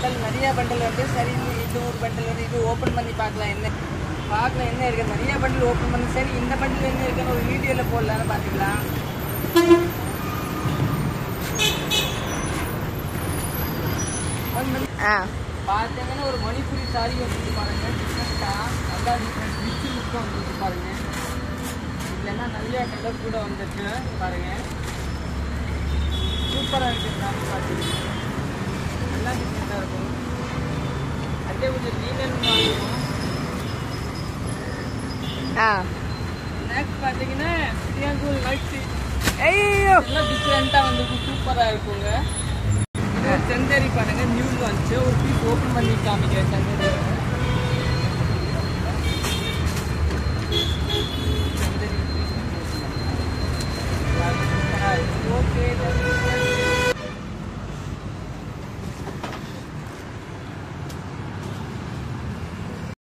Bundle நிறைய bundle வந்து சரி இது ஒரு பண்டல் வந்து இது ஓப்பன் பண்ணி பார்க்கலாம் என்ன இருக்கு நிறைய பண்டல் ஓப்பன் பண்ணி சரி இந்த பண்டல் என்ன இருக்குன்னு ஒரு வீடியோவில் போடலான்னு பார்த்துக்கலாம். பார்த்தீங்கன்னா ஒரு மணிப்புரி சாரி வந்துட்டு பாருங்க டிஃப்ரெண்ட்டாக நல்லா டிஃப்ரெண்ட் ரிச் லுக்காக வந்துட்டு பாருங்க. இல்லைன்னா நிறைய கலர் கூட வந்துட்டு பாருங்க சூப்பராக இருக்குது சாரி பார்த்தீங்கன்னா நல்லா டிஃப்ரெண்ட்டாக இருக்கும். அதே கொஞ்சம் லீனன் மாதிரி இருக்கும். நெக்ஸ்ட் பார்த்தீங்கன்னா பிரியாங்கூல் லைட் எல்லாம் டிஃப்ரெண்ட்டாக வந்துட்டு சூப்பராக இருக்குங்க. செந்தேரி பாருங்க நியூ லான்ச் ஒரு பீஸ் ஓப்பன் பண்ணி காமிக்கிறேன். செந்தேரி